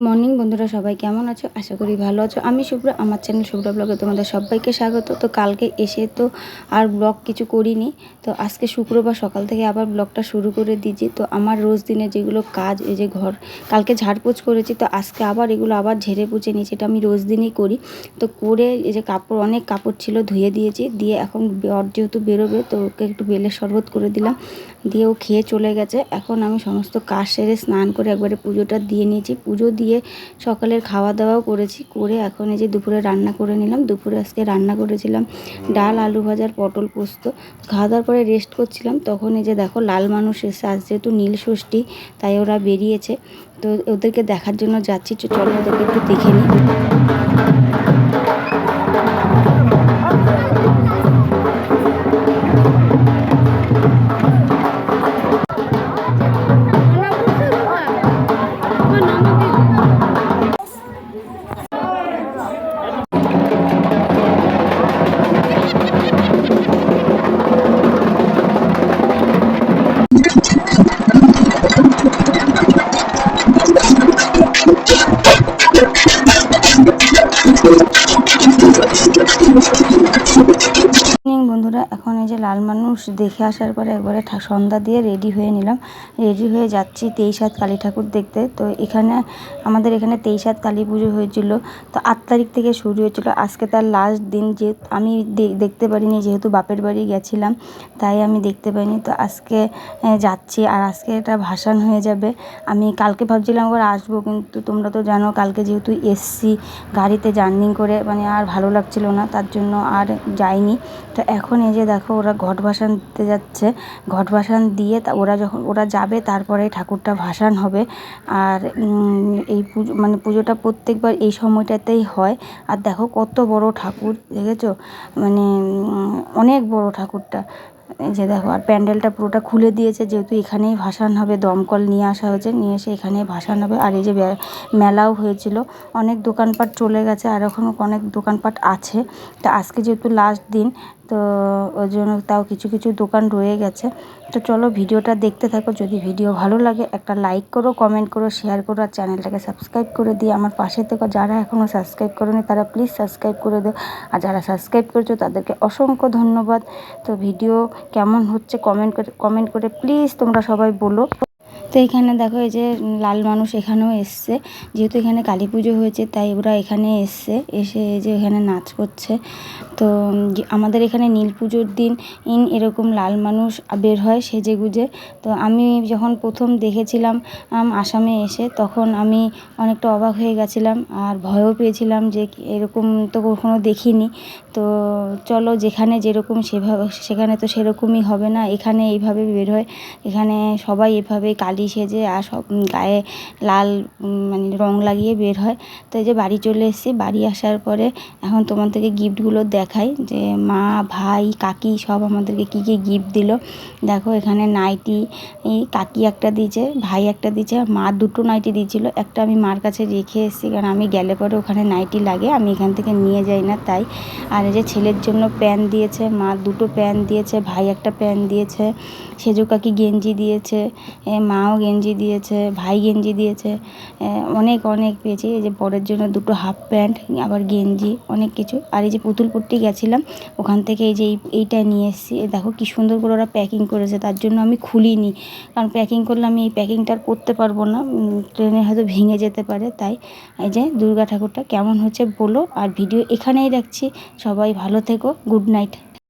Morning বন্ধুরা, সবাই কেমন আছো? আশা করি ভালো আছো। আমি শুভ্র, আমার চ্যানেল শুভ্র ব্লগে তোমাদের সবাইকে স্বাগত। তো কালকে এসে তো আর ব্লগ কিছু করিনি, তো আজকে শুক্রবার সকাল থেকে আবার ব্লগটা শুরু করে দিয়েছি। তো আমার রোজ দিনে যেগুলো কাজ, এই যে ঘর কালকে ঝাড়পোছ করেছি, তো আজকে আবার এগুলো আবার ঝেড়ে পুছে নিয়েছি। এটা আমি রোজ দিনই করি। তো করে এই যে অনেক কাপড় ছিল ধুয়ে দিয়েছি, দিয়ে এখন যেহেতু বেরোবে তো ওকে একটু বেলের শরবত করে দিলাম, দিয়ে ও খেয়ে চলে গেছে। এখন আমি সমস্ত কাজ সেরে স্নান করে একবারে পুজোটা দিয়ে নিয়েছি। পুজো দিয়ে সকালের খাওয়া দাওয়াও করেছি, করে এখন এই যে দুপুরে রান্না করে নিলাম। দুপুরে আজকে রান্না করেছিলাম ডাল, আলু ভাজার, পটল পোস্ত। খাওয়া দাওয়ার পরে রেস্ট করছিলাম, তখন এই যে দেখো লাল মানুষ এসে, আজ যেহেতু নীল ষষ্ঠী তাই ওরা বেরিয়েছে। তো ওদেরকে দেখার জন্য যাচ্ছি, চলো ওদেরকে একটু দেখে নিই। বন্ধুরা, এখন এই যে লাল মানুষ দেখে আসার পরে একবারে সন্ধ্যা দিয়ে রেডি হয়ে নিলাম। রেডি হয়ে যাচ্ছি 23 কালী ঠাকুর দেখতে। তো এখানে আমাদের এখানে 23 কালী পুজো হয়েছিল, তো 8 তারিখ থেকে শুরু হয়েছিল। আজকে তার লাস্ট দিন, যে আমি দেখতে পারিনি, যেহেতু বাপের বাড়ি গেছিলাম তাই আমি দেখতে পাইনি। তো আজকে যাচ্ছি, আর আজকে এটা ভাসান হয়ে যাবে। আমি কালকে ভাবছিলাম আবার আসবো, কিন্তু তোমরা তো জানো কালকে যেহেতু এসছি গাড়িতে জার্নি করে, মানে আর ভালো লাগছিল না, তার জন্য আর যাইনি। তো এখন এই যে দেখো ওরা ঘট ভাসান দিতে যাচ্ছে। ঘট ভাসান দিয়ে ওরা যাবে, তারপরে ঠাকুরটা ভাসান হবে। আর এই পুজো মানে পুজোটা প্রত্যেকবার এই সময়টাতেই হয়। আর দেখো কত বড় ঠাকুর, দেখেছো? মানে অনেক বড় ঠাকুরটা। এই যে দেখো, আর প্যান্ডেলটা পুরোটা খুলে দিয়েছে, যেহেতু এখানেই ভাসান হবে। দমকল নিয়ে আসা হয়েছে, নিয়ে এসে এখানেই ভাসান হবে। আর এই যে মেলাও হয়েছিল, অনেক দোকানপাট চলে গেছে, আর এখনও অনেক দোকানপাট আছে। তো আজকে যেহেতু লাস্ট দিন, তো ওই জন্য তাও কিছু কিছু দোকান রয়ে গেছে। তো চলো ভিডিওটা দেখতে থাকো। যদি ভিডিও ভালো লাগে একটা লাইক করো, কমেন্ট করো, শেয়ার করো, আর চ্যানেলটাকে সাবস্ক্রাইব করে দিয়ে আমার পাশে থেকো। যারা এখনও সাবস্ক্রাইব করোনি তারা প্লিজ সাবস্ক্রাইব করে দাও, আর যারা সাবস্ক্রাইব করেছো তাদেরকে অসংখ্য ধন্যবাদ। তো ভিডিও কেমন হচ্ছে কমেন্ট করে প্লিজ তোমরা সবাই বলো। তো এখানে দেখো এই যে লাল মানুষ এখানেও এসছে, যেহেতু এখানে কালী পুজো হয়েছে তাই ওরা এখানে এসছে, এসে এই যে এখানে নাচ করছে। তো আমাদের এখানে নীল পুজোর দিন এরকম লাল মানুষ বের হয় সেজেগুজে। তো আমি যখন প্রথম দেখেছিলাম আসামে এসে, তখন আমি অনেকটা অবাক হয়ে গেছিলাম, আর ভয়ও পেয়েছিলাম যে এরকম তো কখনো দেখিনি। তো চলো, যেখানে যেরকম সেখানে তো সেরকমই হবে না, এখানে এইভাবে বের হয়। এখানে সবাই এভাবে কালী সেজে আর সব গায়ে লাল মানে রং লাগিয়ে বের হয়। তো এই যে বাড়ি চলে এসেছি, বাড়ি আসার পরে এখন তোমাদেরকে গিফটগুলো দেখাই, যে মা, ভাই, কাকি সব আমাদেরকে কী কী গিফট দিল। দেখো এখানে নাইটি, কাকি একটা দিয়েছে, ভাই একটা দিয়েছে, মা দুটো নাইটি দিয়েছিল। একটা আমি মার কাছে রেখে এসেছি, কারণ আমি গেলে পরে ওখানে নাইটি লাগে, আমি এখান থেকে নিয়ে যাই না তাই। আর এই যে ছেলের জন্য প্যান্ট দিয়েছে, মা দুটো প্যান্ট দিয়েছে, ভাই একটা প্যান্ট দিয়েছে, সেজো কাকি গেঞ্জি দিয়েছে, মাও গেঞ্জি দিয়েছে, ভাই গেঞ্জি দিয়েছে, অনেক অনেক পেয়েছি। এই যে বরের জন্য দুটো হাফ প্যান্ট, আবার গেঞ্জি, অনেক কিছু। আর এই যে পুতুলপট্টি গেছিলাম ওখান থেকে এই যে এইটা নিয়ে এসেছি। দেখো কি সুন্দর করে ওরা প্যাকিং করেছে, তার জন্য আমি খুলিনি, কারণ প্যাকিং করলে আমি এই প্যাকিংটা আর করতে পারবো না, ট্রেনে হয়তো ভেঙে যেতে পারে তাই। এই যে দুর্গা ঠাকুরটা কেমন হচ্ছে বলো, আর ভিডিও এখানেই রাখছি। সবাই ভালো থেকো, গুড নাইট।